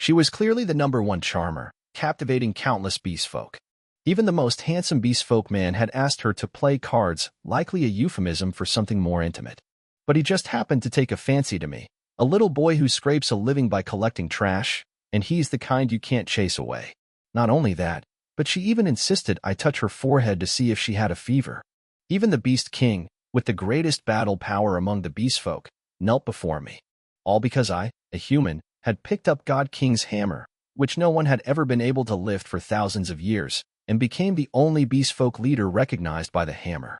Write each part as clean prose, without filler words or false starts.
She was clearly the #1 charmer, captivating countless beastfolk. Even the most handsome beastfolk man had asked her to play cards, likely a euphemism for something more intimate. But he just happened to take a fancy to me, a little boy who scrapes a living by collecting trash, and he's the kind you can't chase away. Not only that, but she even insisted I touch her forehead to see if she had a fever. Even the Beast King, with the greatest battle power among the beastfolk, knelt before me. All because I, a human, had picked up God King's hammer, which no one had ever been able to lift for thousands of years, and became the only beastfolk leader recognized by the hammer.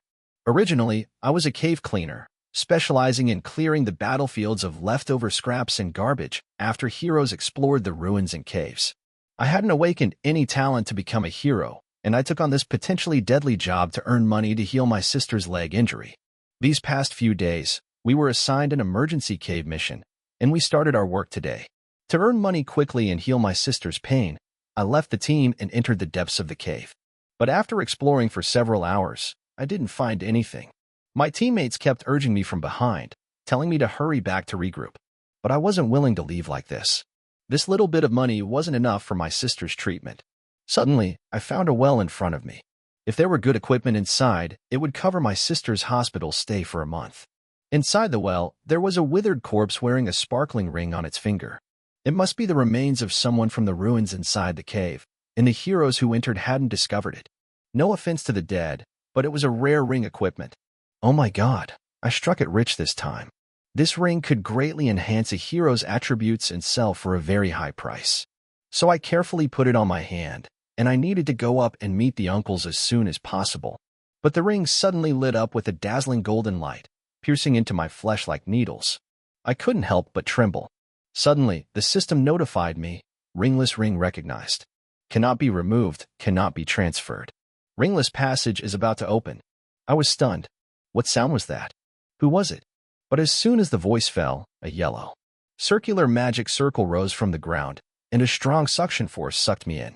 Originally, I was a cave cleaner, specializing in clearing the battlefields of leftover scraps and garbage after heroes explored the ruins and caves. I hadn't awakened any talent to become a hero, and I took on this potentially deadly job to earn money to heal my sister's leg injury. These past few days, we were assigned an emergency cave mission, and we started our work today. To earn money quickly and heal my sister's pain, I left the team and entered the depths of the cave. But after exploring for several hours, I didn't find anything. My teammates kept urging me from behind, telling me to hurry back to regroup. But I wasn't willing to leave like this. This little bit of money wasn't enough for my sister's treatment. Suddenly, I found a well in front of me. If there were good equipment inside, it would cover my sister's hospital stay for a month. Inside the well, there was a withered corpse wearing a sparkling ring on its finger. It must be the remains of someone from the ruins inside the cave, and the heroes who entered hadn't discovered it. No offense to the dead, but it was a rare ring equipment. Oh my god, I struck it rich this time. This ring could greatly enhance a hero's attributes and sell for a very high price. So I carefully put it on my hand, and I needed to go up and meet the uncles as soon as possible. But the ring suddenly lit up with a dazzling golden light, piercing into my flesh like needles. I couldn't help but tremble. Suddenly, the system notified me, ringless ring recognized. Cannot be removed, cannot be transferred. Ringless passage is about to open. I was stunned. What sound was that? Who was it? But as soon as the voice fell, a yellow, circular magic circle rose from the ground, and a strong suction force sucked me in.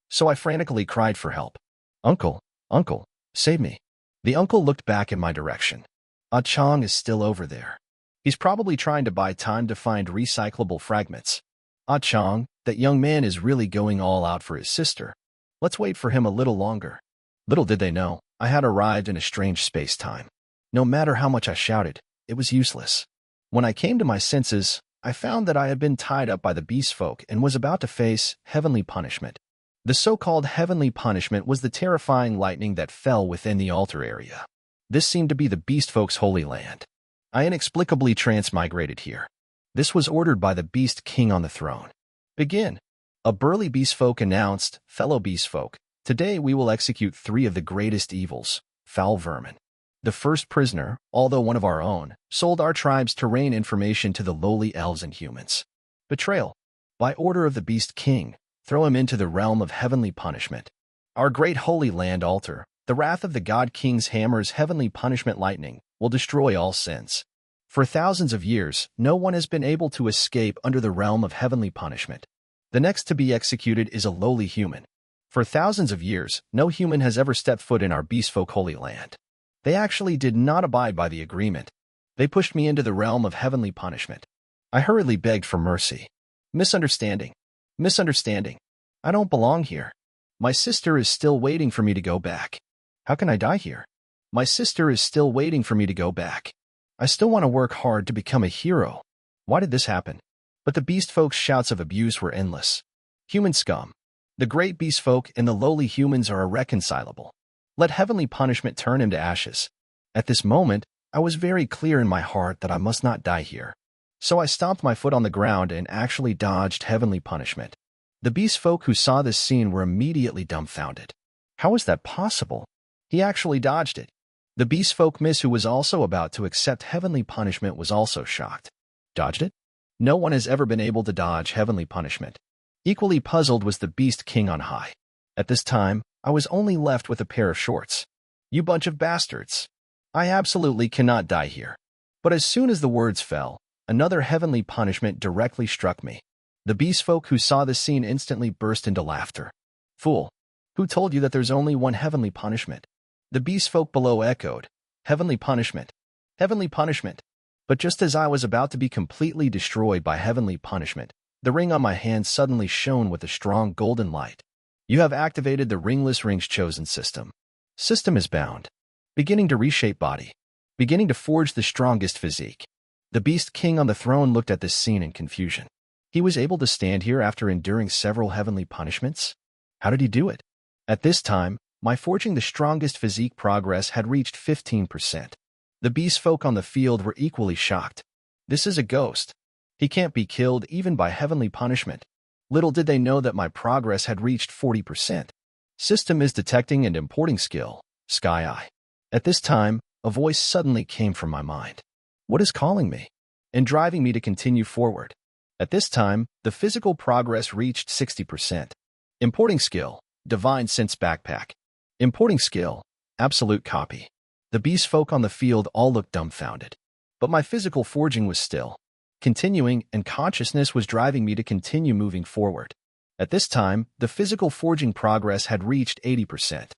So I frantically cried for help. Uncle, uncle, save me. The uncle looked back in my direction. Ah Chong is still over there. He's probably trying to buy time to find recyclable fragments. Ah Chong, that young man is really going all out for his sister. Let's wait for him a little longer. Little did they know, I had arrived in a strange space-time. No matter how much I shouted, it was useless. When I came to my senses, I found that I had been tied up by the beastfolk and was about to face heavenly punishment. The so-called heavenly punishment was the terrifying lightning that fell within the altar area. This seemed to be the beastfolk's holy land. I inexplicably transmigrated here. This was ordered by the Beast King on the throne. Begin. A burly beastfolk announced, fellow beastfolk, today we will execute 3 of the greatest evils, foul vermin. The first prisoner, although one of our own, sold our tribe's terrain information to the lowly elves and humans. Betrayal. By order of the Beast King, throw him into the realm of heavenly punishment. Our great holy land altar, the wrath of the God King's hammer's heavenly punishment lightning, will destroy all sins. For thousands of years, no one has been able to escape under the realm of heavenly punishment. The next to be executed is a lowly human. For thousands of years, no human has ever stepped foot in our beastfolk holy land. They actually did not abide by the agreement. They pushed me into the realm of heavenly punishment. I hurriedly begged for mercy. Misunderstanding. Misunderstanding. I don't belong here. My sister is still waiting for me to go back. How can I die here? My sister is still waiting for me to go back. I still want to work hard to become a hero. Why did this happen? But the beastfolk's shouts of abuse were endless. Human scum. The great beastfolk and the lowly humans are irreconcilable. Let heavenly punishment turn him to ashes. At this moment, I was very clear in my heart that I must not die here. So I stomped my foot on the ground and actually dodged heavenly punishment. The beastfolk who saw this scene were immediately dumbfounded. How is that possible? He actually dodged it. The beastfolk miss who was also about to accept heavenly punishment was also shocked. Dodged it? No one has ever been able to dodge heavenly punishment. Equally puzzled was the Beast King on high. At this time, I was only left with a pair of shorts. You bunch of bastards. I absolutely cannot die here. But as soon as the words fell, another heavenly punishment directly struck me. The beastfolk who saw this scene instantly burst into laughter. Fool! Who told you that there's only one heavenly punishment? The beastfolk below echoed, heavenly punishment. Heavenly punishment. But just as I was about to be completely destroyed by heavenly punishment, The ring on my hand suddenly shone with a strong golden light. You have activated the Ringless Rings Chosen system. System is bound. Beginning to reshape body. Beginning to forge the strongest physique. The Beast King on the throne looked at this scene in confusion. He was able to stand here after enduring several heavenly punishments? How did he do it? At this time, my forging the strongest physique progress had reached 15%. The beast folk on the field were equally shocked. This is a ghost. He can't be killed even by heavenly punishment. Little did they know that my progress had reached 40%. System is detecting and importing skill, Sky Eye. At this time, a voice suddenly came from my mind. What is calling me? And driving me to continue forward. At this time, the physical progress reached 60%. Importing skill, Divine Sense Backpack. Importing skill, Absolute Copy. The beast folk on the field all looked dumbfounded. But my physical forging was still continuing, and consciousness was driving me to continue moving forward. At this time, the physical forging progress had reached 80%.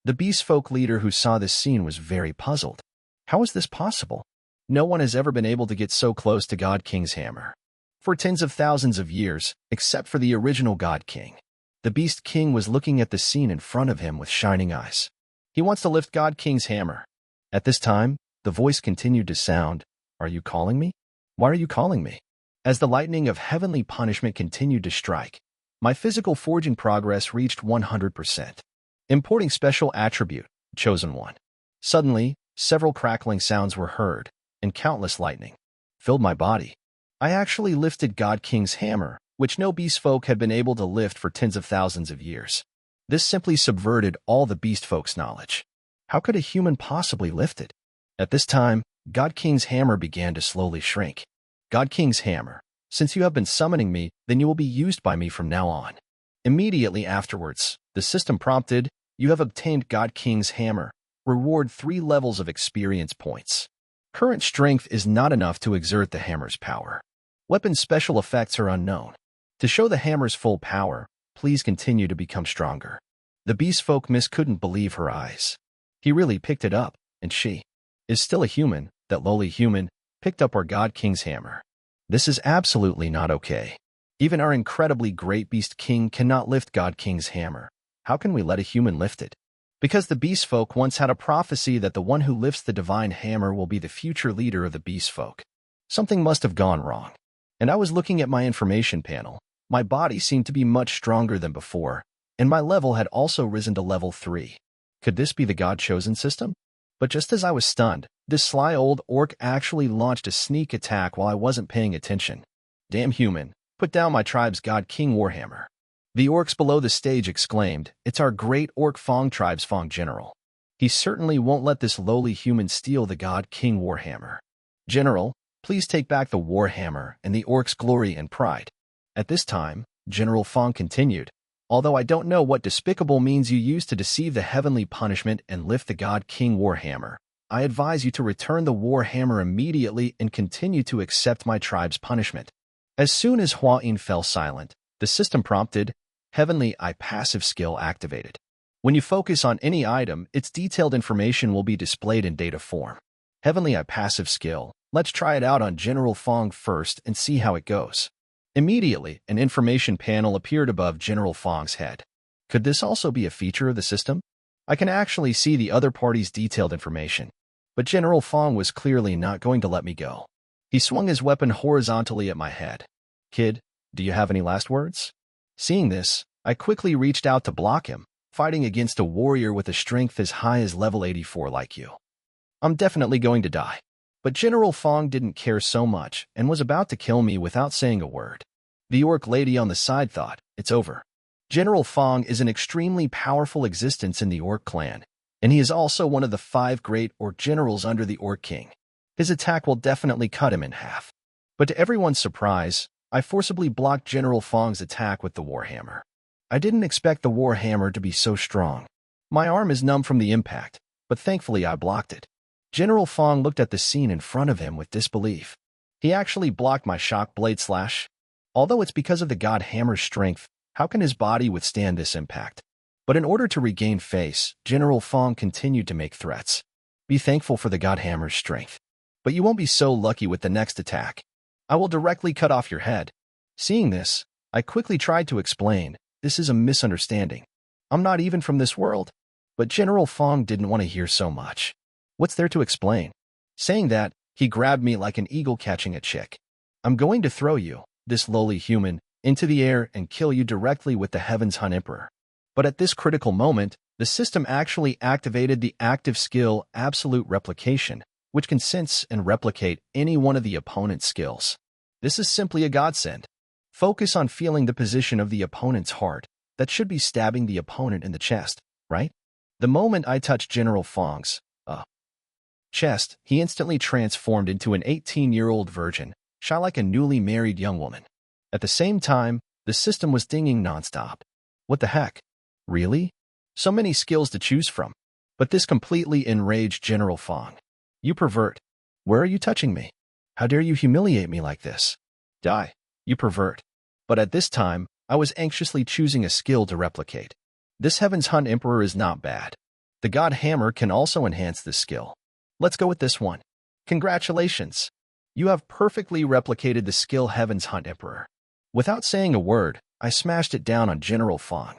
The beast folk leader who saw this scene was very puzzled. How is this possible? No one has ever been able to get so close to God King's hammer. For tens of thousands of years, except for the original God King. The Beast King was looking at the scene in front of him with shining eyes. He wants to lift God King's hammer. At this time, the voice continued to sound, "Are you calling me? Why are you calling me?" As the lightning of heavenly punishment continued to strike, my physical forging progress reached 100%. Importing special attribute, Chosen One. Suddenly, several crackling sounds were heard, and countless lightning filled my body. I actually lifted God King's hammer, which no beast folk had been able to lift for tens of thousands of years. This simply subverted all the beast folk's knowledge. How could a human possibly lift it? At this time, God King's hammer began to slowly shrink. God King's hammer, since you have been summoning me, then you will be used by me from now on. Immediately afterwards, the system prompted, "You have obtained God King's hammer. Reward 3 levels of experience points." Current strength is not enough to exert the hammer's power. Weapon special effects are unknown. To show the hammer's full power, please continue to become stronger. The beast folk miss couldn't believe her eyes. He really picked it up, and she is still a human, that lowly human, picked up our God King's hammer. This is absolutely not okay. Even our incredibly great Beast King cannot lift God King's hammer. How can we let a human lift it? Because the beast folk once had a prophecy that the one who lifts the divine hammer will be the future leader of the beast folk. Something must have gone wrong. And I was looking at my information panel. My body seemed to be much stronger than before, and my level had also risen to level 3. Could this be the God-chosen system? But just as I was stunned, this sly old orc actually launched a sneak attack while I wasn't paying attention. Damn human, put down my tribe's God King Warhammer. The orcs below the stage exclaimed, "It's our great orc Fong tribe's Fong general. He certainly won't let this lowly human steal the God King Warhammer. General, please take back the Warhammer and the orcs' glory and pride." At this time, General Fong continued, "Although I don't know what despicable means you use to deceive the heavenly punishment and lift the God King Warhammer, I advise you to return the Warhammer immediately and continue to accept my tribe's punishment." As soon as Hua Yin fell silent, the system prompted, "Heavenly Eye passive skill activated. When you focus on any item, its detailed information will be displayed in data form. Heavenly Eye passive skill. Let's try it out on General Fong first and see how it goes." Immediately, an information panel appeared above General Fong's head. Could this also be a feature of the system? I can actually see the other party's detailed information. But General Fong was clearly not going to let me go. He swung his weapon horizontally at my head. "Kid, do you have any last words?" Seeing this, I quickly reached out to block him, fighting against a warrior with a strength as high as level 84 like you. I'm definitely going to die. But General Fong didn't care so much and was about to kill me without saying a word. The orc lady on the side thought, "It's over." General Fong is an extremely powerful existence in the orc clan, and he is also one of the 5 great orc generals under the Orc King. His attack will definitely cut him in half. But to everyone's surprise, I forcibly blocked General Fong's attack with the Warhammer. I didn't expect the Warhammer to be so strong. My arm is numb from the impact, but thankfully I blocked it. General Fong looked at the scene in front of him with disbelief. He actually blocked my shock blade slash. Although it's because of the God Hammer's strength, how can his body withstand this impact? But in order to regain face, General Fong continued to make threats. Be thankful for the God Hammer's strength. But you won't be so lucky with the next attack. I will directly cut off your head. Seeing this, I quickly tried to explain, this is a misunderstanding. I'm not even from this world. But General Fong didn't want to hear so much. What's there to explain? Saying that, he grabbed me like an eagle catching a chick. I'm going to throw you, this lowly human, into the air and kill you directly with the Heaven's Hunt Emperor. But at this critical moment, the system actually activated the active skill Absolute Replication, which can sense and replicate any one of the opponent's skills. This is simply a godsend. Focus on feeling the position of the opponent's heart. That should be stabbing the opponent in the chest, right? The moment I touched General Fong's chest, he instantly transformed into an 18-year-old virgin, shy like a newly married young woman. At the same time, the system was dinging nonstop. What the heck? Really? So many skills to choose from. But this completely enraged General Fong. You pervert. Where are you touching me? How dare you humiliate me like this? Die, you pervert. But at this time, I was anxiously choosing a skill to replicate. This Heaven's Hunt Emperor is not bad. The God Hammer can also enhance this skill. Let's go with this one. Congratulations. You have perfectly replicated the skill Heaven's Hunt Emperor. Without saying a word, I smashed it down on General Fong.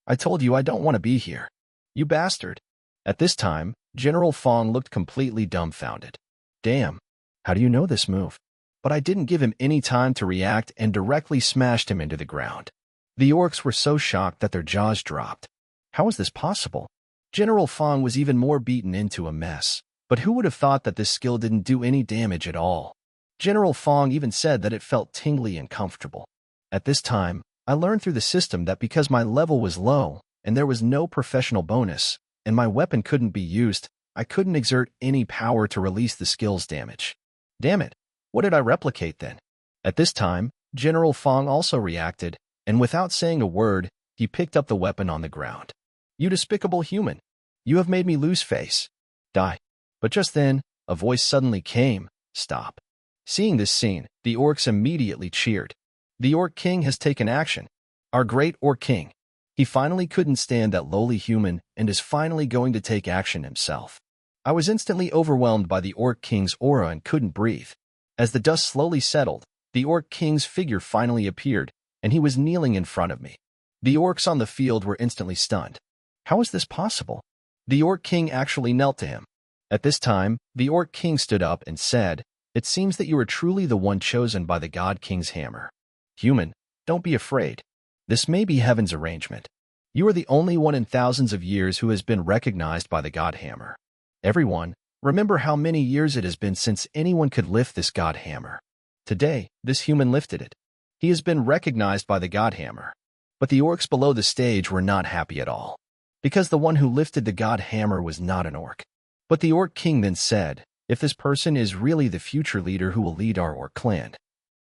I told you I don't want to be here. You bastard. At this time, General Fong looked completely dumbfounded. Damn. How do you know this move? But I didn't give him any time to react and directly smashed him into the ground. The orcs were so shocked that their jaws dropped. How is this possible? General Fong was even more beaten into a mess. But who would have thought that this skill didn't do any damage at all? General Fong even said that it felt tingly and comfortable. At this time, I learned through the system that because my level was low, and there was no professional bonus, and my weapon couldn't be used, I couldn't exert any power to release the skill's damage. Damn it, what did I replicate then? At this time, General Fong also reacted, and without saying a word, he picked up the weapon on the ground. You despicable human! You have made me lose face. Die. But just then, a voice suddenly came, stop. Seeing this scene, the orcs immediately cheered. The Orc King has taken action. Our great Orc King. He finally couldn't stand that lowly human and is finally going to take action himself. I was instantly overwhelmed by the Orc King's aura and couldn't breathe. As the dust slowly settled, the Orc King's figure finally appeared, and he was kneeling in front of me. The orcs on the field were instantly stunned. How is this possible? The Orc King actually knelt to him. At this time, the Orc King stood up and said, "It seems that you are truly the one chosen by the God King's hammer. Human, don't be afraid. This may be heaven's arrangement. You are the only one in thousands of years who has been recognized by the God Hammer. Everyone, remember how many years it has been since anyone could lift this God Hammer. Today, this human lifted it. He has been recognized by the God Hammer." But the orcs below the stage were not happy at all, because the one who lifted the God Hammer was not an orc. But the Orc King then said, if this person is really the future leader who will lead our orc clan,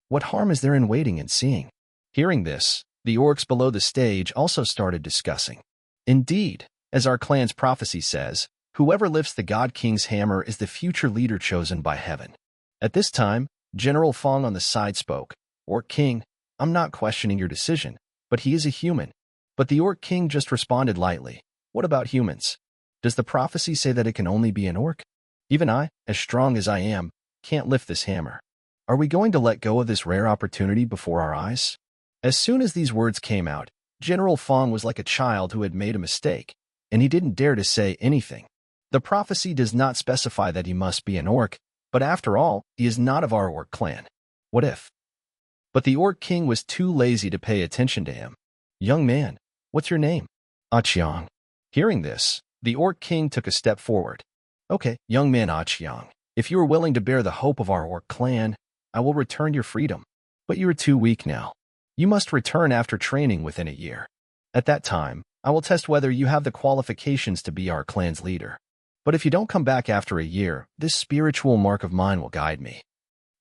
what harm is there in waiting and seeing? Hearing this, the orcs below the stage also started discussing. Indeed, as our clan's prophecy says, whoever lifts the God King's hammer is the future leader chosen by heaven. At this time, General Fong on the side spoke, Orc King, I'm not questioning your decision, but he is a human. But the Orc King just responded lightly, what about humans? Does the prophecy say that it can only be an orc? Even I, as strong as I am, can't lift this hammer. Are we going to let go of this rare opportunity before our eyes? As soon as these words came out, General Fong was like a child who had made a mistake, and he didn't dare to say anything. The prophecy does not specify that he must be an orc, but after all, he is not of our orc clan. What if? But the Orc King was too lazy to pay attention to him. Young man, what's your name? Achiang. Hearing this, the Orc King took a step forward. Okay, young man Achiang, if you are willing to bear the hope of our orc clan, I will return your freedom. But you are too weak now. You must return after training within a year. At that time, I will test whether you have the qualifications to be our clan's leader. But if you don't come back after a year, this spiritual mark of mine will guide me.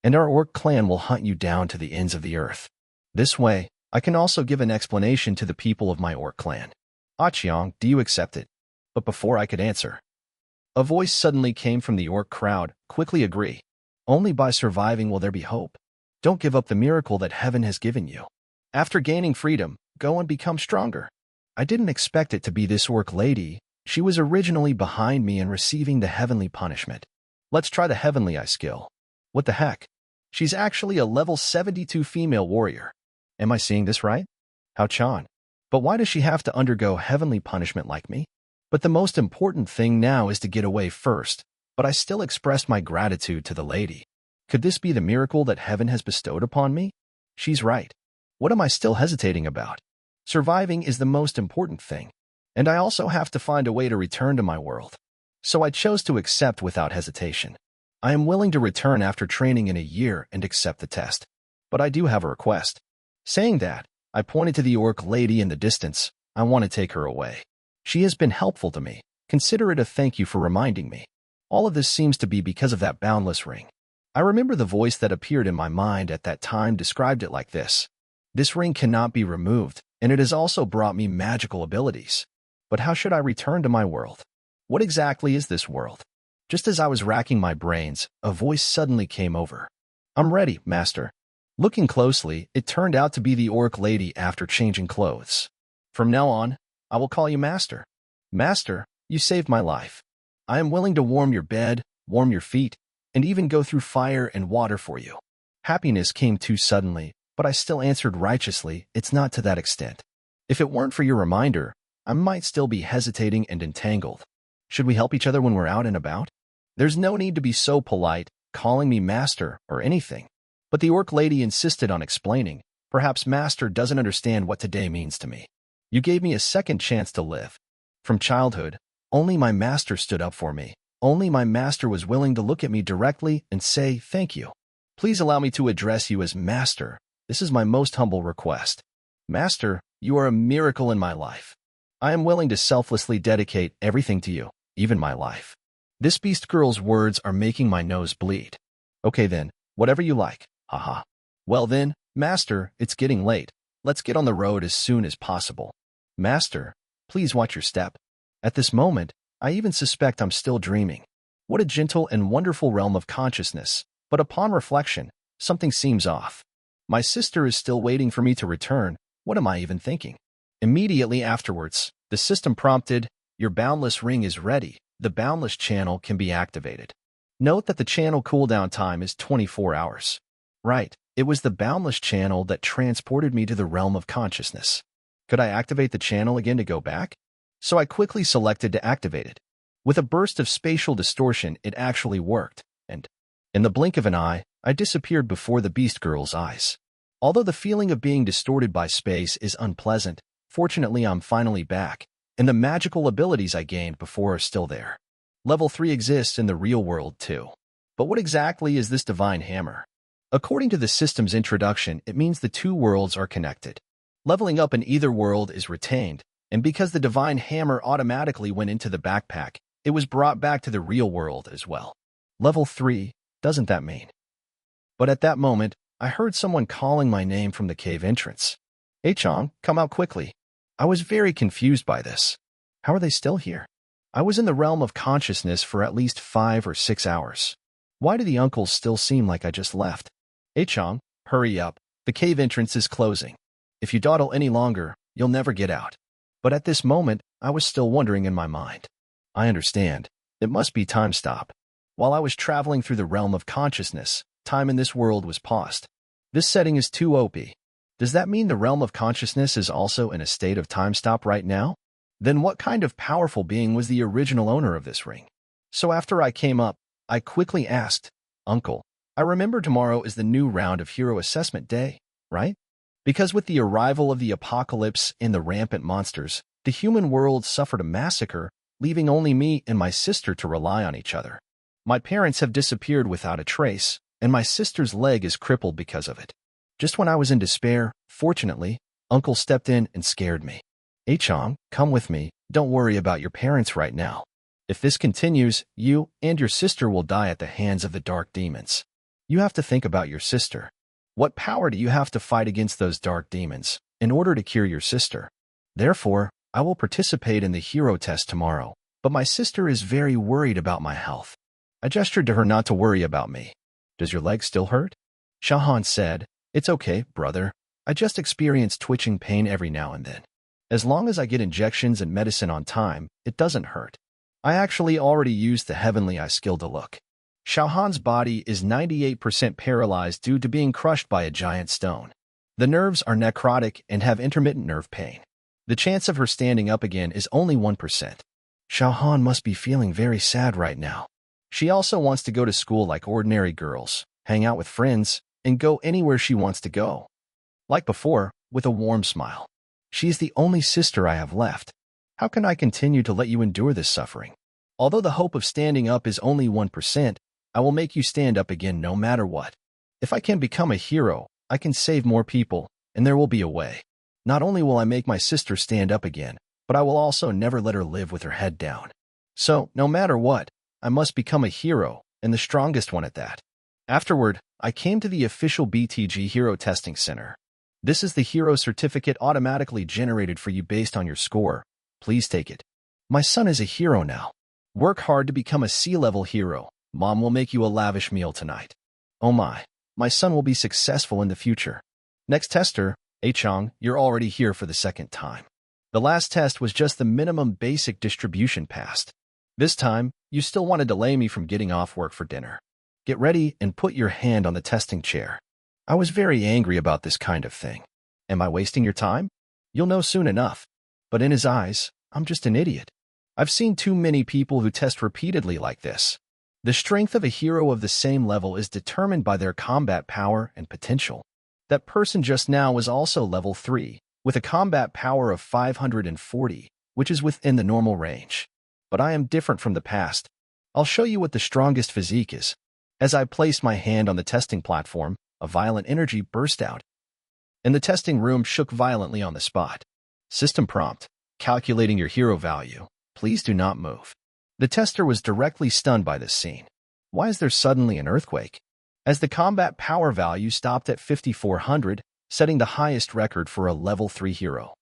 And our orc clan will hunt you down to the ends of the earth. This way, I can also give an explanation to the people of my orc clan. Achiang, do you accept it? But before I could answer, a voice suddenly came from the orc crowd. Quickly agree. Only by surviving will there be hope. Don't give up the miracle that heaven has given you. After gaining freedom, go and become stronger. I didn't expect it to be this orc lady. She was originally behind me and receiving the heavenly punishment. Let's try the heavenly eye skill. What the heck? She's actually a level 72 female warrior. Am I seeing this right? How Chan? But why does she have to undergo heavenly punishment like me? But the most important thing now is to get away first, but I still expressed my gratitude to the lady. Could this be the miracle that heaven has bestowed upon me? She's right. What am I still hesitating about? Surviving is the most important thing, and I also have to find a way to return to my world. So I chose to accept without hesitation. I am willing to return after training in a year and accept the test. But I do have a request. Saying that, I pointed to the orc lady in the distance. I want to take her away. She has been helpful to me. Consider it a thank you for reminding me. All of this seems to be because of that boundless ring. I remember the voice that appeared in my mind at that time described it like this. This ring cannot be removed, and it has also brought me magical abilities. But how should I return to my world? What exactly is this world? Just as I was racking my brains, a voice suddenly came over. I'm ready, master. Looking closely, it turned out to be the orc lady after changing clothes. From now on, I will call you master. Master, you saved my life. I am willing to warm your bed, warm your feet, and even go through fire and water for you. Happiness came too suddenly, but I still answered righteously, it's not to that extent. If it weren't for your reminder, I might still be hesitating and entangled. Should we help each other when we're out and about? There's no need to be so polite, calling me master or anything. But the orc lady insisted on explaining. Perhaps master doesn't understand what today means to me. You gave me a second chance to live. From childhood, only my master stood up for me. Only my master was willing to look at me directly and say, thank you. Please allow me to address you as master. This is my most humble request. Master, you are a miracle in my life. I am willing to selflessly dedicate everything to you, even my life. This beast girl's words are making my nose bleed. Okay then, whatever you like. Haha. Well then, master, it's getting late. Let's get on the road as soon as possible. Master, please watch your step. At this moment, I even suspect I'm still dreaming. What a gentle and wonderful realm of consciousness. But upon reflection, something seems off. My sister is still waiting for me to return. What am I even thinking? Immediately afterwards, the system prompted, your boundless ring is ready. The boundless channel can be activated. Note that the channel cooldown time is 24 hours. Right, it was the boundless channel that transported me to the realm of consciousness. Could I activate the channel again to go back? So I quickly selected to activate it. With a burst of spatial distortion, it actually worked, and in the blink of an eye, I disappeared before the beast girl's eyes. Although the feeling of being distorted by space is unpleasant, fortunately I'm finally back, and the magical abilities I gained before are still there. Level 3 exists in the real world too. But what exactly is this divine hammer? According to the system's introduction, it means the two worlds are connected. Leveling up in either world is retained, and because the divine hammer automatically went into the backpack, it was brought back to the real world as well. Level 3, doesn't that mean? But at that moment, I heard someone calling my name from the cave entrance. Hey Chong, come out quickly. I was very confused by this. How are they still here? I was in the realm of consciousness for at least 5 or 6 hours. Why do the uncles still seem like I just left? Hey Chong, hurry up. The cave entrance is closing. If you dawdle any longer, you'll never get out. But at this moment, I was still wondering in my mind. I understand. It must be time stop. While I was traveling through the realm of consciousness, time in this world was paused. This setting is too OP. Does that mean the realm of consciousness is also in a state of time stop right now? Then what kind of powerful being was the original owner of this ring? So after I came up, I quickly asked, Uncle, I remember tomorrow is the new round of Hero Assessment Day, right? Because with the arrival of the apocalypse and the rampant monsters, the human world suffered a massacre, leaving only me and my sister to rely on each other. My parents have disappeared without a trace, and my sister's leg is crippled because of it. Just when I was in despair, fortunately, Uncle stepped in and scared me. Hey Chong, come with me. Don't worry about your parents right now. If this continues, you and your sister will die at the hands of the dark demons. You have to think about your sister. What power do you have to fight against those dark demons in order to cure your sister? Therefore, I will participate in the hero test tomorrow, but my sister is very worried about my health. I gestured to her not to worry about me. Does your leg still hurt? Shahan said, It's okay, brother. I just experience twitching pain every now and then. As long as I get injections and medicine on time, it doesn't hurt. I actually already used the Heavenly Eye skill to look. Shaohan's body is 98% paralyzed due to being crushed by a giant stone. The nerves are necrotic and have intermittent nerve pain. The chance of her standing up again is only 1%. Xiaohan must be feeling very sad right now. She also wants to go to school like ordinary girls, hang out with friends, and go anywhere she wants to go. Like before, with a warm smile. She is the only sister I have left. How can I continue to let you endure this suffering? Although the hope of standing up is only 1%, I will make you stand up again no matter what. If I can become a hero, I can save more people, and there will be a way. Not only will I make my sister stand up again, but I will also never let her live with her head down. So, no matter what, I must become a hero, and the strongest one at that. Afterward, I came to the official BTG Hero Testing Center. This is the hero certificate automatically generated for you based on your score. Please take it. My son is a hero now. Work hard to become a C-level hero. Mom will make you a lavish meal tonight. Oh my son will be successful in the future. Next tester, Chang, you're already here for the second time. The last test was just the minimum basic distribution passed. This time, you still want to delay me from getting off work for dinner. Get ready and put your hand on the testing chair. I was very angry about this kind of thing. Am I wasting your time? You'll know soon enough. But in his eyes, I'm just an idiot. I've seen too many people who test repeatedly like this. The strength of a hero of the same level is determined by their combat power and potential. That person just now was also level 3, with a combat power of 540, which is within the normal range. But I am different from the past. I'll show you what the strongest physique is. As I placed my hand on the testing platform, a violent energy burst out, and the testing room shook violently on the spot. System prompt: calculating your hero value. Please do not move. The tester was directly stunned by this scene. Why is there suddenly an earthquake? As the combat power value stopped at 5400, setting the highest record for a level 3 hero.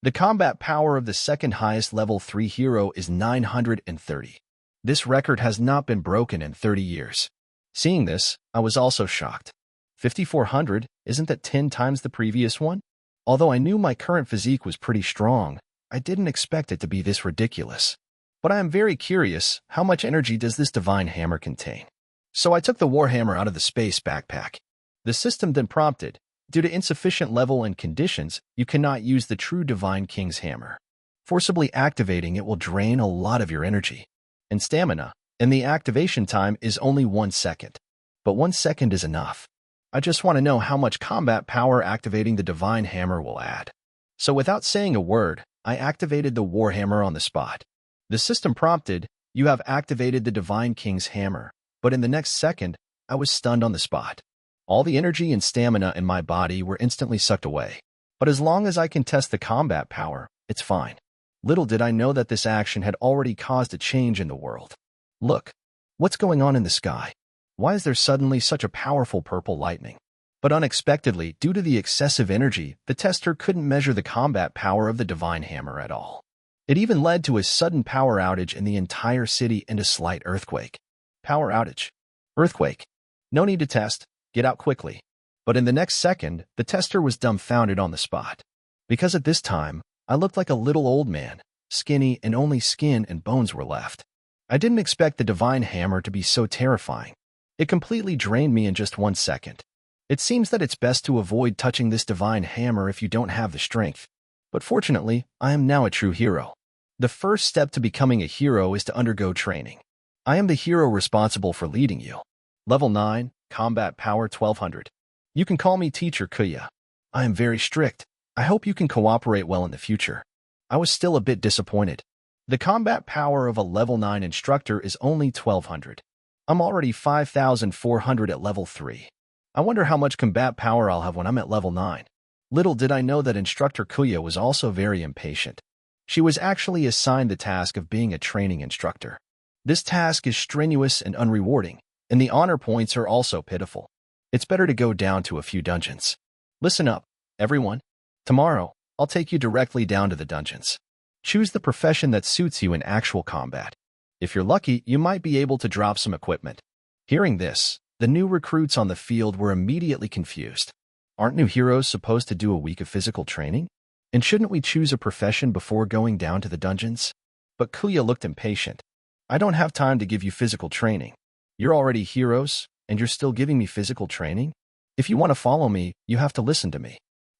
The combat power of the second highest level 3 hero is 930. This record has not been broken in 30 years. Seeing this, I was also shocked. 5400, isn't that 10 times the previous one? Although I knew my current physique was pretty strong, I didn't expect it to be this ridiculous. But I am very curious, how much energy does this divine hammer contain? So I took the warhammer out of the space backpack. The system then prompted, due to insufficient level and conditions, you cannot use the true divine king's hammer. Forcibly activating it will drain a lot of your energy and stamina, and the activation time is only 1 second. But 1 second is enough. I just want to know how much combat power activating the divine hammer will add. So without saying a word, I activated the warhammer on the spot. The system prompted, you have activated the divine king's hammer, but in the next second, I was stunned on the spot. All the energy and stamina in my body were instantly sucked away. But as long as I can test the combat power, it's fine. Little did I know that this action had already caused a change in the world. Look, what's going on in the sky? Why is there suddenly such a powerful purple lightning? But unexpectedly, due to the excessive energy, the tester couldn't measure the combat power of the divine hammer at all. It even led to a sudden power outage in the entire city and a slight earthquake. Power outage. Earthquake. No need to test. Get out quickly. But in the next second, the tester was dumbfounded on the spot. Because at this time, I looked like a little old man, skinny and only skin and bones were left. I didn't expect the divine hammer to be so terrifying. It completely drained me in just 1 second. It seems that it's best to avoid touching this divine hammer if you don't have the strength. But fortunately, I am now a true hero. The first step to becoming a hero is to undergo training. I am the hero responsible for leading you. Level 9, Combat Power 1200. You can call me Teacher Kuya. I am very strict. I hope you can cooperate well in the future. I was still a bit disappointed. The combat power of a level 9 instructor is only 1200. I'm already 5400 at level 3. I wonder how much combat power I'll have when I'm at level 9. Little did I know that Instructor Kuya was also very impatient. She was actually assigned the task of being a training instructor. This task is strenuous and unrewarding, and the honor points are also pitiful. It's better to go down to a few dungeons. Listen up, everyone. Tomorrow, I'll take you directly down to the dungeons. Choose the profession that suits you in actual combat. If you're lucky, you might be able to drop some equipment. Hearing this, the new recruits on the field were immediately confused. Aren't new heroes supposed to do a week of physical training? And shouldn't we choose a profession before going down to the dungeons? But Kuya looked impatient. I don't have time to give you physical training. You're already heroes, and you're still giving me physical training? If you want to follow me, you have to listen to me.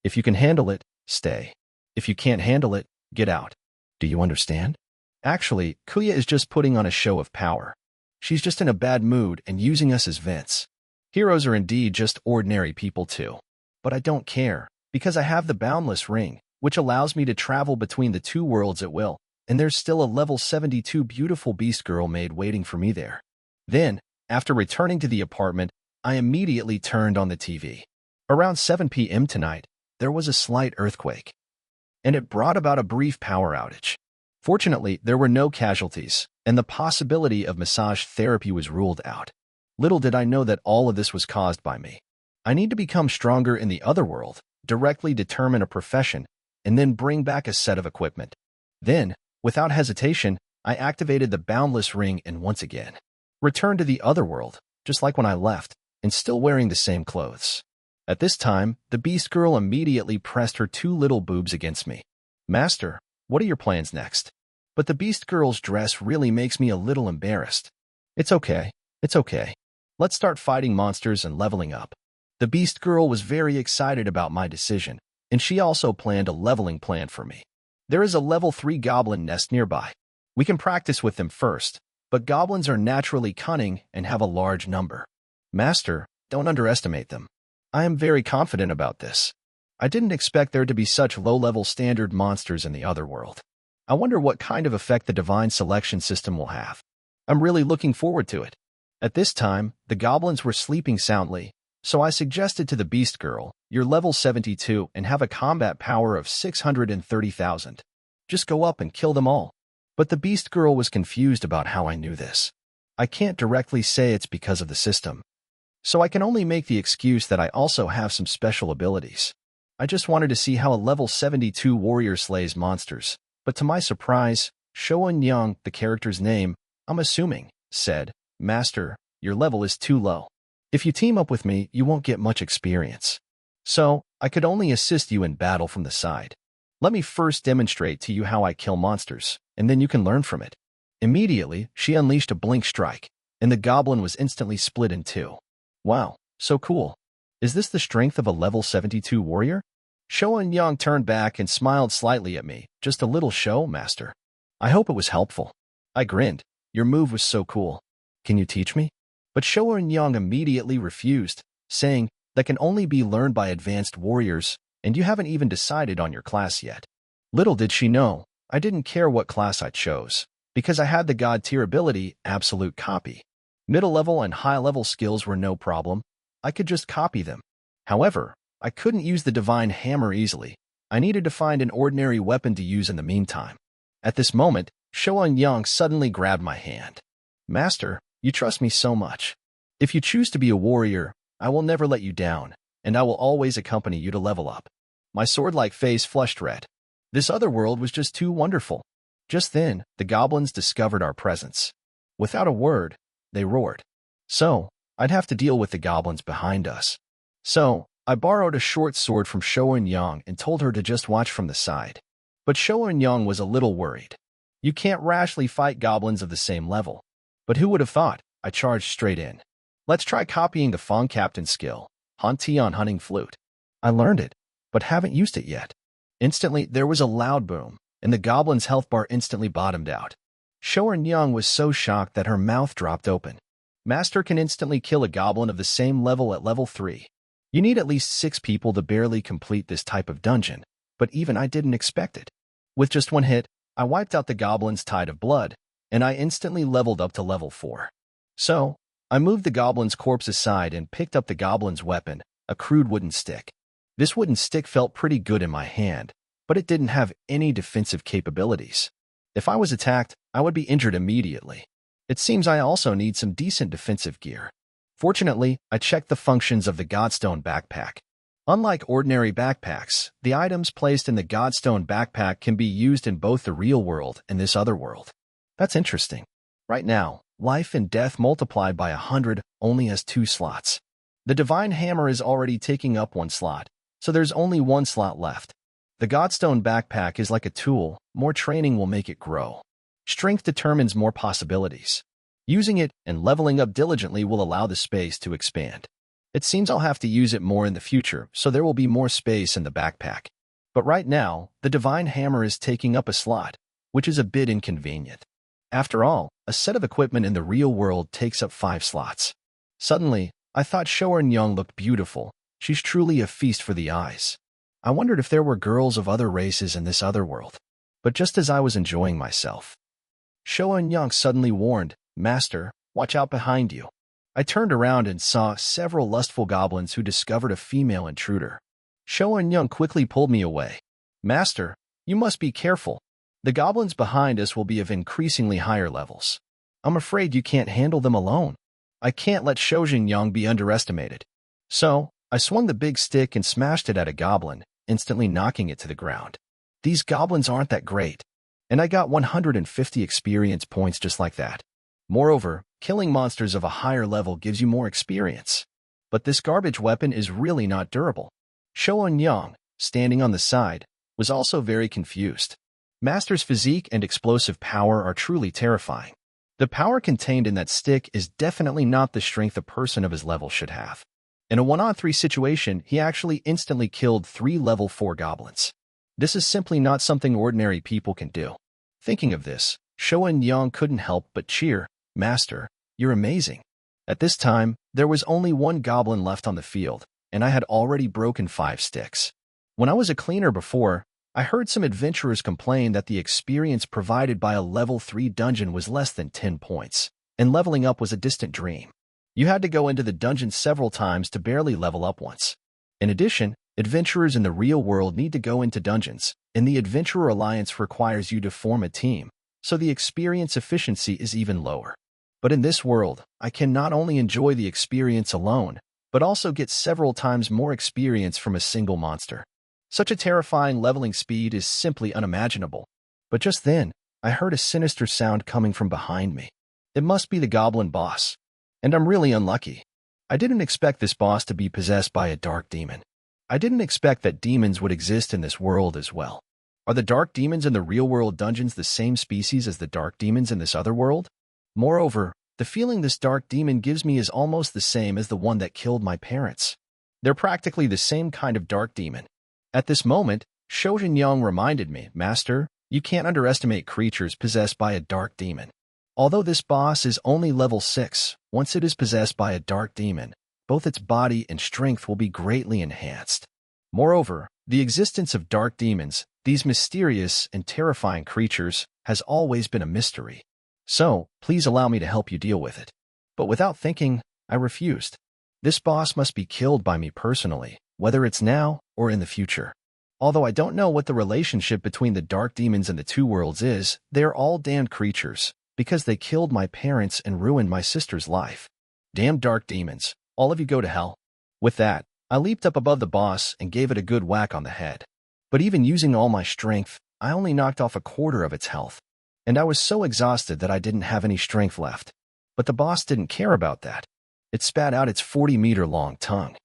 If you can handle it, stay. If you can't handle it, get out. Do you understand? Actually, Kuya is just putting on a show of power. She's just in a bad mood and using us as vents. Heroes are indeed just ordinary people too. But I don't care, because I have the Boundless Ring, which allows me to travel between the two worlds at will, and there's still a level 72 beautiful beast girl maid waiting for me there. Then, after returning to the apartment, I immediately turned on the TV. Around 7 p.m. tonight, there was a slight earthquake, and it brought about a brief power outage. Fortunately, there were no casualties, and the possibility of massage therapy was ruled out. Little did I know that all of this was caused by me. I need to become stronger in the other world, directly determine a profession, and then bring back a set of equipment. Then, without hesitation, I activated the Boundless Ring and once again returned to the other world, just like when I left, and still wearing the same clothes. At this time, the Beast Girl immediately pressed her two little boobs against me. Master, what are your plans next? But the Beast Girl's dress really makes me a little embarrassed. It's okay. It's okay. Let's start fighting monsters and leveling up. The Beast Girl was very excited about my decision, and she also planned a leveling plan for me. There is a level 3 goblin nest nearby. We can practice with them first, but goblins are naturally cunning and have a large number. Master, don't underestimate them. I am very confident about this. I didn't expect there to be such low-level standard monsters in the other world. I wonder what kind of effect the divine selection system will have. I'm really looking forward to it. At this time, the goblins were sleeping soundly, so I suggested to the Beast Girl, you're level 72 and have a combat power of 630,000. Just go up and kill them all. But the Beast Girl was confused about how I knew this. I can't directly say it's because of the system, so I can only make the excuse that I also have some special abilities. I just wanted to see how a level 72 warrior slays monsters, but to my surprise, Shoun Young, the character's name, I'm assuming, said, Master, your level is too low. If you team up with me, you won't get much experience. So, I could only assist you in battle from the side. Let me first demonstrate to you how I kill monsters, and then you can learn from it. Immediately, she unleashed a blink strike, and the goblin was instantly split in two. Wow, so cool. Is this the strength of a level 72 warrior? Shoun Young turned back and smiled slightly at me. Just a little show, Master. I hope it was helpful. I grinned. Your move was so cool. Can you teach me? But Shoun Young immediately refused, saying, that can only be learned by advanced warriors, and you haven't even decided on your class yet. Little did she know, I didn't care what class I chose, because I had the God tier ability, Absolute Copy. Middle level and high level skills were no problem. I could just copy them. However, I couldn't use the Divine Hammer easily. I needed to find an ordinary weapon to use in the meantime. At this moment, Shoun Young suddenly grabbed my hand. Master, you trust me so much. If you choose to be a warrior, I will never let you down, and I will always accompany you to level up. My sword-like face flushed red. This other world was just too wonderful. Just then, the goblins discovered our presence. Without a word, they roared. So, I'd have to deal with the goblins behind us. So, I borrowed a short sword from Shoun Young and told her to just watch from the side. But Shoun Young was a little worried. You can't rashly fight goblins of the same level. But who would have thought? I charged straight in. Let's try copying the Fong Captain skill, Hanti on Hunting Flute. I learned it, but haven't used it yet. Instantly, there was a loud boom, and the goblin's health bar instantly bottomed out. Shoun Young was so shocked that her mouth dropped open. Master can instantly kill a goblin of the same level at level 3. You need at least 6 people to barely complete this type of dungeon, but even I didn't expect it. With just one hit, I wiped out the goblin's tide of blood, and I instantly leveled up to level 4. So, I moved the goblin's corpse aside and picked up the goblin's weapon, a crude wooden stick. This wooden stick felt pretty good in my hand, but it didn't have any defensive capabilities. If I was attacked, I would be injured immediately. It seems I also need some decent defensive gear. Fortunately, I checked the functions of the Godstone backpack. Unlike ordinary backpacks, the items placed in the Godstone backpack can be used in both the real world and this other world. That's interesting. Right now, life and death multiplied by 100 only has 2 slots. The Divine Hammer is already taking up 1 slot, so there's only 1 slot left. The Godstone backpack is like a tool. More training will make it grow. Strength determines more possibilities. Using it and leveling up diligently will allow the space to expand. It seems I'll have to use it more in the future, so there will be more space in the backpack. But right now, the Divine Hammer is taking up a slot, which is a bit inconvenient. After all, a set of equipment in the real world takes up 5 slots. Suddenly, I thought Shoerin Young looked beautiful. She's truly a feast for the eyes. I wondered if there were girls of other races in this other world. But just as I was enjoying myself, Shoerin Young suddenly warned, "Master, watch out behind you." I turned around and saw several lustful goblins who discovered a female intruder. Shoerin Young quickly pulled me away. "Master, you must be careful. The goblins behind us will be of increasingly higher levels. I'm afraid you can't handle them alone. I can't let Shoujin Young be underestimated." So, I swung the big stick and smashed it at a goblin, instantly knocking it to the ground. These goblins aren't that great, and I got 150 experience points just like that. Moreover, killing monsters of a higher level gives you more experience. But this garbage weapon is really not durable. Shoerin Young, standing on the side, was also very confused. Master's physique and explosive power are truly terrifying. The power contained in that stick is definitely not the strength a person of his level should have. In a 1-on-3 situation, he actually instantly killed 3 level 4 goblins. This is simply not something ordinary people can do. Thinking of this, Shoerin Young couldn't help but cheer, "Master, you're amazing." At this time, there was only 1 goblin left on the field, and I had already broken 5 sticks. When I was a cleaner before, I heard some adventurers complain that the experience provided by a level 3 dungeon was less than 10 points, and leveling up was a distant dream. You had to go into the dungeon several times to barely level up once. In addition, adventurers in the real world need to go into dungeons, and the Adventurer Alliance requires you to form a team, so the experience efficiency is even lower. But in this world, I can not only enjoy the experience alone, but also get several times more experience from a single monster. Such a terrifying leveling speed is simply unimaginable. But just then, I heard a sinister sound coming from behind me. It must be the goblin boss. And I'm really unlucky. I didn't expect this boss to be possessed by a dark demon. I didn't expect that demons would exist in this world as well. Are the dark demons in the real-world dungeons the same species as the dark demons in this other world? Moreover, the feeling this dark demon gives me is almost the same as the one that killed my parents. They're practically the same kind of dark demon. At this moment, Shoujin Young reminded me, "Master, you can't underestimate creatures possessed by a dark demon. Although this boss is only level 6, once it is possessed by a dark demon, both its body and strength will be greatly enhanced. Moreover, the existence of dark demons, these mysterious and terrifying creatures, has always been a mystery. So, please allow me to help you deal with it." But without thinking, I refused. This boss must be killed by me personally, whether it's now or in the future. Although I don't know what the relationship between the dark demons and the 2 worlds is, they are all damned creatures, because they killed my parents and ruined my sister's life. Damn dark demons, all of you go to hell. With that, I leaped up above the boss and gave it a good whack on the head. But even using all my strength, I only knocked off a quarter of its health. And I was so exhausted that I didn't have any strength left. But the boss didn't care about that. It spat out its 40-meter-long tongue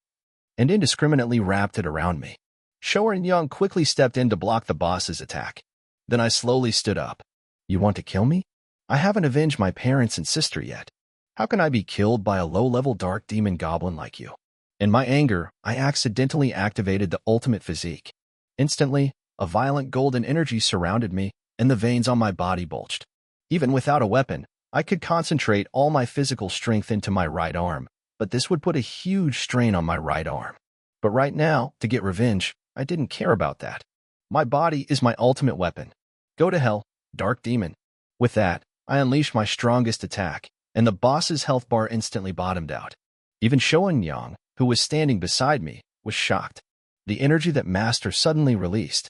and indiscriminately wrapped it around me. Shoerin Young quickly stepped in to block the boss's attack. Then I slowly stood up. "You want to kill me? I haven't avenged my parents and sister yet. How can I be killed by a low-level dark demon goblin like you?" In my anger, I accidentally activated the ultimate physique. Instantly, a violent golden energy surrounded me, and the veins on my body bulged. Even without a weapon, I could concentrate all my physical strength into my right arm, but this would put a huge strain on my right arm. But right now, to get revenge, I didn't care about that. My body is my ultimate weapon. Go to hell, dark demon. With that, I unleashed my strongest attack, and the boss's health bar instantly bottomed out. Even Shoein Young, who was standing beside me, was shocked. The energy that Master suddenly released.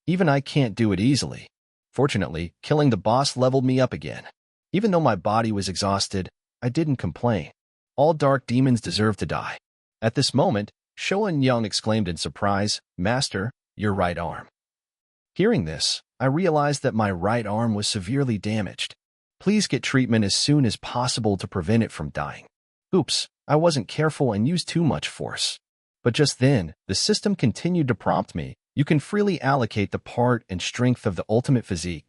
Even I can't do it easily. Fortunately, killing the boss leveled me up again. Even though my body was exhausted, I didn't complain. All dark demons deserve to die. At this moment, Shoein Young exclaimed in surprise, "Master, your right arm." Hearing this, I realized that my right arm was severely damaged. Please get treatment as soon as possible to prevent it from dying. Oops, I wasn't careful and used too much force. But just then, the system continued to prompt me, "You can freely allocate the part and strength of the ultimate physique."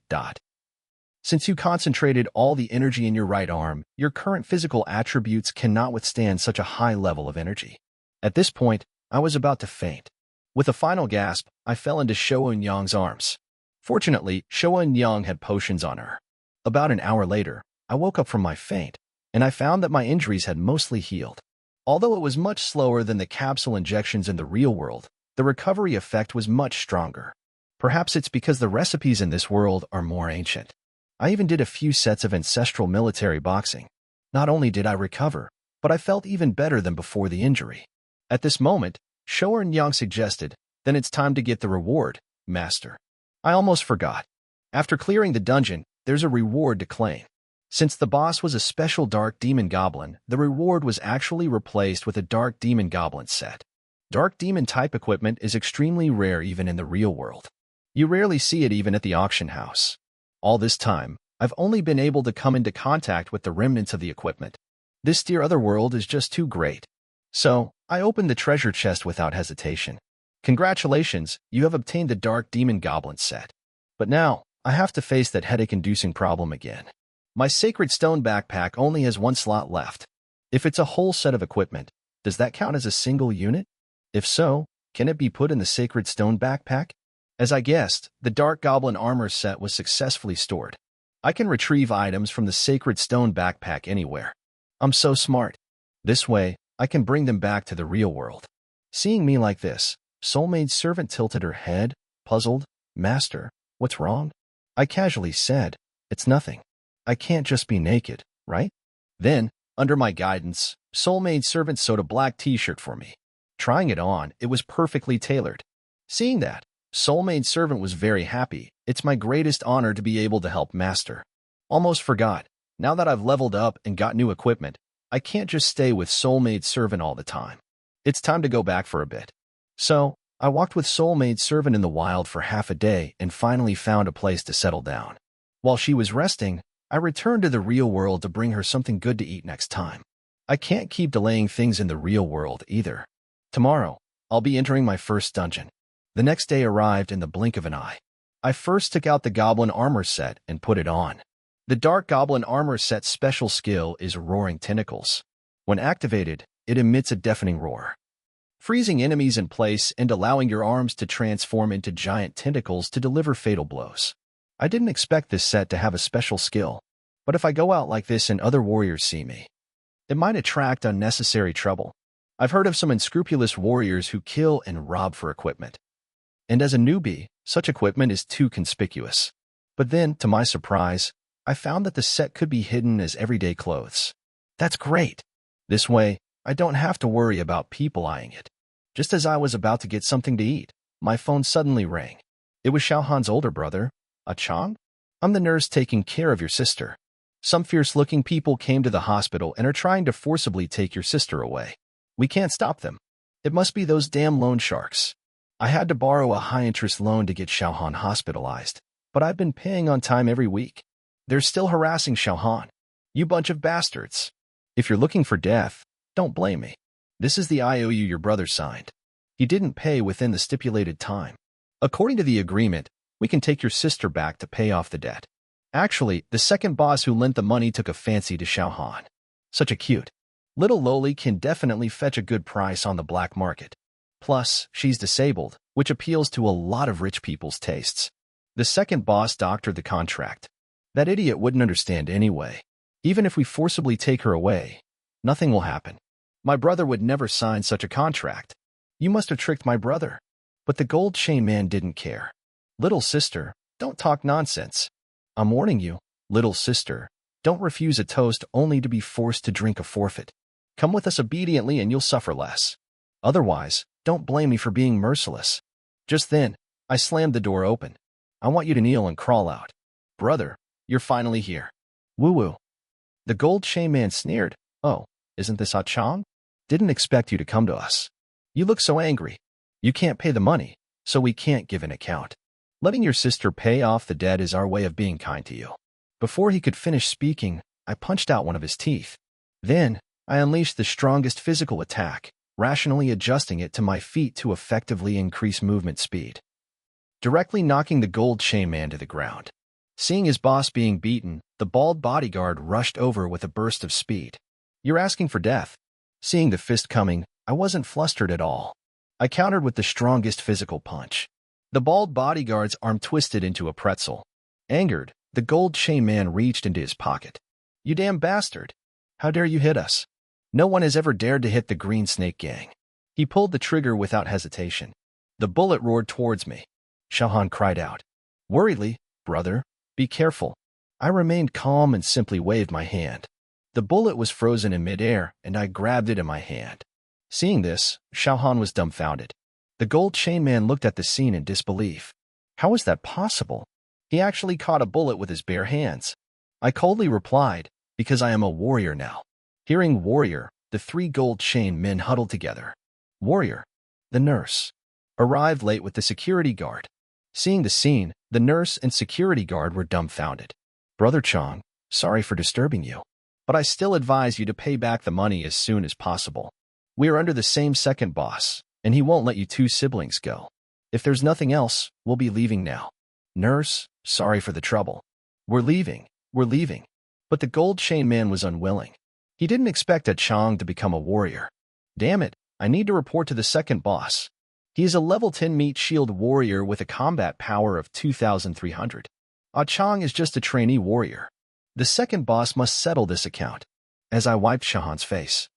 Since you concentrated all the energy in your right arm, your current physical attributes cannot withstand such a high level of energy. At this point, I was about to faint. With a final gasp, I fell into Shou Eun-young's arms. Fortunately, Shou Eun-young had potions on her. About an hour later, I woke up from my faint, and I found that my injuries had mostly healed. Although it was much slower than the capsule injections in the real world, the recovery effect was much stronger. Perhaps it's because the recipes in this world are more ancient. I even did a few sets of ancestral military boxing. Not only did I recover, but I felt even better than before the injury. At this moment, Shou Eun-young suggested, "Then it's time to get the reward, Master." I almost forgot. After clearing the dungeon, there's a reward to claim. Since the boss was a special Dark Demon Goblin, the reward was actually replaced with a Dark Demon Goblin set. Dark Demon type equipment is extremely rare even in the real world. You rarely see it even at the auction house. All this time, I've only been able to come into contact with the remnants of the equipment. This dear other world is just too great. So, I opened the treasure chest without hesitation. Congratulations, you have obtained the Dark Demon Goblin set. But now, I have to face that headache-inducing problem again. My Sacred Stone backpack only has one slot left. If it's a whole set of equipment, does that count as a single unit? If so, can it be put in the Sacred Stone backpack? As I guessed, the Dark Goblin armor set was successfully stored. I can retrieve items from the Sacred Stone backpack anywhere. I'm so smart. This way, I can bring them back to the real world. Seeing me like this, Soulmade's servant tilted her head, puzzled. "Master, what's wrong?" I casually said, "It's nothing. I can't just be naked, right?" Then, under my guidance, Soulmade's servant sewed a black t-shirt for me. Trying it on, it was perfectly tailored. Seeing that, Soulmade's servant was very happy. It's my greatest honor to be able to help Master. Almost forgot. Now that I've leveled up and got new equipment, I can't just stay with Soulmade's servant all the time. It's time to go back for a bit. So, I walked with Soulmade's servant in the wild for half a day and finally found a place to settle down. While she was resting, I returned to the real world to bring her something good to eat next time. I can't keep delaying things in the real world either. Tomorrow, I'll be entering my first dungeon. The next day arrived in the blink of an eye. I first took out the Goblin armor set and put it on. The Dark Goblin armor set's special skill is Roaring Tentacles. When activated, it emits a deafening roar, freezing enemies in place and allowing your arms to transform into giant tentacles to deliver fatal blows. I didn't expect this set to have a special skill, but if I go out like this and other warriors see me, it might attract unnecessary trouble. I've heard of some unscrupulous warriors who kill and rob for equipment. And as a newbie, such equipment is too conspicuous. But then, to my surprise, I found that the set could be hidden as everyday clothes. That's great. This way, I don't have to worry about people eyeing it. Just as I was about to get something to eat, my phone suddenly rang. It was Xiaohan's older brother, Chang. "I'm the nurse taking care of your sister. Some fierce-looking people came to the hospital and are trying to forcibly take your sister away. We can't stop them. It must be those damn loan sharks. I had to borrow a high-interest loan to get Xiaohan hospitalized, but I've been paying on time every week. They're still harassing Xiaohan. You bunch of bastards. If you're looking for death, don't blame me. This is the IOU your brother signed. He didn't pay within the stipulated time. According to the agreement, we can take your sister back to pay off the debt." Actually, the second boss who lent the money took a fancy to Xiaohan. Such a cute little loli can definitely fetch a good price on the black market. Plus, she's disabled, which appeals to a lot of rich people's tastes. The second boss doctored the contract. That idiot wouldn't understand anyway. Even if we forcibly take her away, nothing will happen. My brother would never sign such a contract. You must have tricked my brother. But the gold chain man didn't care. "Little sister, don't talk nonsense. I'm warning you, little sister, don't refuse a toast only to be forced to drink a forfeit. Come with us obediently and you'll suffer less. Otherwise, don't blame me for being merciless." Just then, I slammed the door open. "I want you to kneel and crawl out. Brother, you're finally here." "Woo-woo." The gold chain man sneered. "Oh, isn't this Chang? Didn't expect you to come to us. You look so angry. You can't pay the money, so we can't give an account. Letting your sister pay off the debt is our way of being kind to you." Before he could finish speaking, I punched out one of his teeth. Then, I unleashed the strongest physical attack, rationally adjusting it to my feet to effectively increase movement speed, directly knocking the gold chain man to the ground. Seeing his boss being beaten, the bald bodyguard rushed over with a burst of speed. "You're asking for death." Seeing the fist coming, I wasn't flustered at all. I countered with the strongest physical punch. The bald bodyguard's arm twisted into a pretzel. Angered, the gold chain man reached into his pocket. "You damn bastard! How dare you hit us? No one has ever dared to hit the Green Snake Gang." He pulled the trigger without hesitation. The bullet roared towards me. Xiaohan cried out. Worriedly, "Brother, be careful." I remained calm and simply waved my hand. The bullet was frozen in midair, and I grabbed it in my hand. Seeing this, Xiaohan was dumbfounded. The gold chain man looked at the scene in disbelief. How was that possible? He actually caught a bullet with his bare hands. I coldly replied, "Because I am a warrior now." Hearing warrior, the three gold chain men huddled together. Warrior, the nurse, arrived late with the security guard. Seeing the scene, the nurse and security guard were dumbfounded. "Brother Chong, sorry for disturbing you, but I still advise you to pay back the money as soon as possible. We are under the same second boss, and he won't let you two siblings go. If there's nothing else, we'll be leaving now." "Nurse, sorry for the trouble. We're leaving. But the gold chain man was unwilling. He didn't expect a Chong to become a warrior. "Damn it, I need to report to the second boss. He is a level 10 meat shield warrior with a combat power of 2,300. Ah Chong is just a trainee warrior. The second boss must settle this account." As I wiped Shahan's face,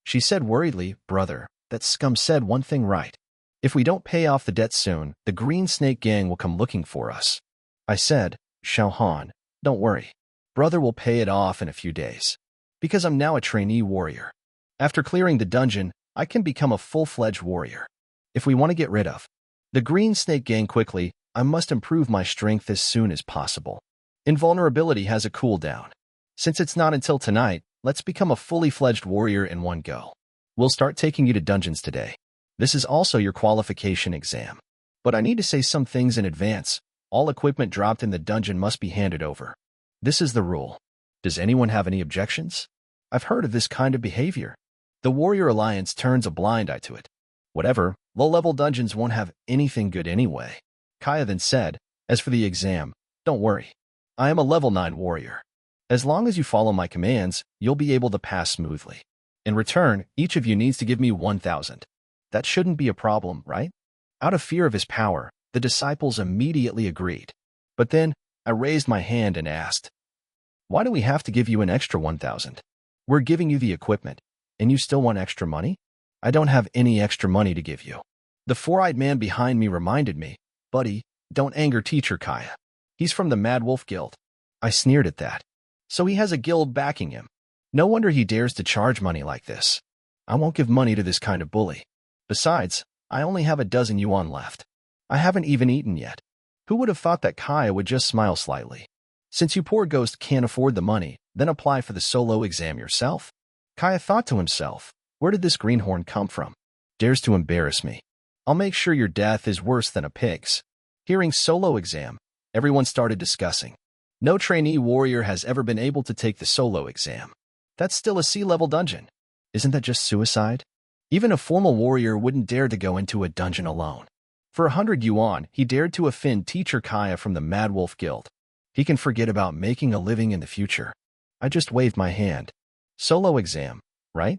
she said worriedly, "Brother, that scum said one thing right. If we don't pay off the debt soon, the Green Snake Gang will come looking for us." I said, "Xiaohan, don't worry. Brother will pay it off in a few days. Because I'm now a trainee warrior. After clearing the dungeon, I can become a full-fledged warrior. If we want to get rid of the Green Snake Gang quickly, I must improve my strength as soon as possible. Invulnerability has a cooldown. Since it's not until tonight, let's become a fully fledged warrior in one go. We'll start taking you to dungeons today. This is also your qualification exam. But I need to say some things in advance. All equipment dropped in the dungeon must be handed over. This is the rule. Does anyone have any objections? I've heard of this kind of behavior. The Warrior Alliance turns a blind eye to it. Whatever, low-level dungeons won't have anything good anyway. Kaya then said, "As for the exam, don't worry. I am a level 9 warrior. As long as you follow my commands, you'll be able to pass smoothly. In return, each of you needs to give me 1,000. That shouldn't be a problem, right?" Out of fear of his power, the disciples immediately agreed. But then, I raised my hand and asked, "Why do we have to give you an extra 1,000? We're giving you the equipment, and you still want extra money?" "I don't have any extra money to give you." The four-eyed man behind me reminded me, "Buddy, don't anger Teacher Kaya. He's from the Mad Wolf Guild." I sneered at that. So he has a guild backing him. No wonder he dares to charge money like this. I won't give money to this kind of bully. Besides, I only have a dozen yuan left. I haven't even eaten yet. Who would have thought that Kaya would just smile slightly? "Since you poor ghost can't afford the money, then apply for the solo exam yourself." Kaya thought to himself, where did this greenhorn come from? Dares to embarrass me. I'll make sure your death is worse than a pig's. Hearing solo exam, everyone started discussing. No trainee warrior has ever been able to take the solo exam. That's still a C-level dungeon. Isn't that just suicide? Even a formal warrior wouldn't dare to go into a dungeon alone. For 100 yuan, he dared to offend Teacher Kaya from the Mad Wolf Guild. He can forget about making a living in the future. I just waved my hand. Solo exam, right?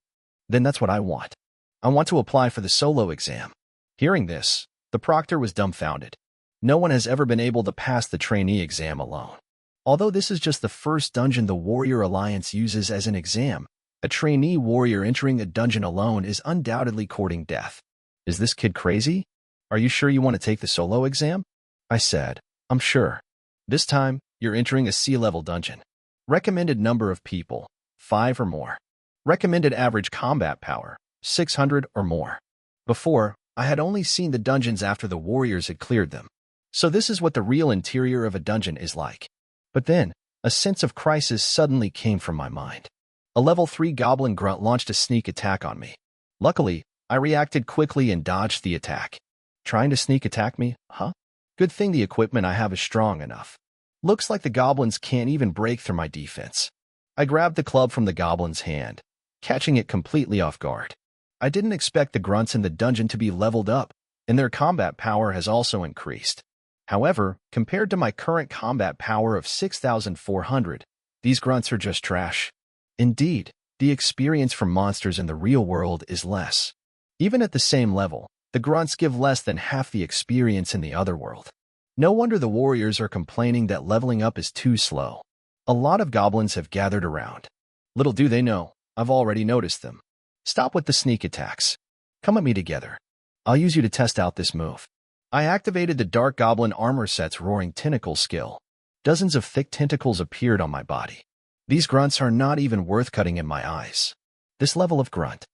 Then that's what I want. I want to apply for the solo exam. Hearing this, the proctor was dumbfounded. No one has ever been able to pass the trainee exam alone. Although this is just the first dungeon the Warrior Alliance uses as an exam, a trainee warrior entering a dungeon alone is undoubtedly courting death. Is this kid crazy? Are you sure you want to take the solo exam? I said, I'm sure. This time, you're entering a C-level dungeon. Recommended number of people, 5 or more. Recommended average combat power, 600 or more. Before, I had only seen the dungeons after the warriors had cleared them. So this is what the real interior of a dungeon is like. But then, a sense of crisis suddenly came from my mind. A level 3 goblin grunt launched a sneak attack on me. Luckily, I reacted quickly and dodged the attack. Trying to sneak attack me, huh? Good thing the equipment I have is strong enough. Looks like the goblins can't even break through my defense. I grabbed the club from the goblin's hand, catching it completely off guard. I didn't expect the grunts in the dungeon to be leveled up, and their combat power has also increased. However, compared to my current combat power of 6,400, these grunts are just trash. Indeed, the experience from monsters in the real world is less. Even at the same level, the grunts give less than half the experience in the other world. No wonder the warriors are complaining that leveling up is too slow. A lot of goblins have gathered around. Little do they know, I've already noticed them. Stop with the sneak attacks. Come at me together. I'll use you to test out this move. I activated the Dark Goblin Armor Set's Roaring Tentacle skill. Dozens of thick tentacles appeared on my body. These grunts are not even worth cutting in my eyes. This level of grunt.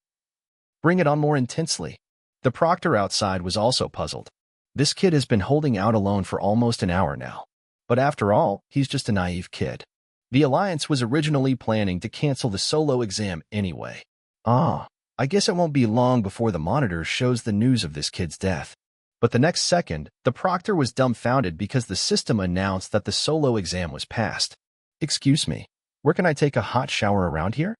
Bring it on more intensely. The proctor outside was also puzzled. This kid has been holding out alone for almost an hour now. But after all, he's just a naive kid. The Alliance was originally planning to cancel the solo exam anyway. I guess it won't be long before the monitor shows the news of this kid's death. But the next second, the proctor was dumbfounded because the system announced that the solo exam was passed. Excuse me, where can I take a hot shower around here?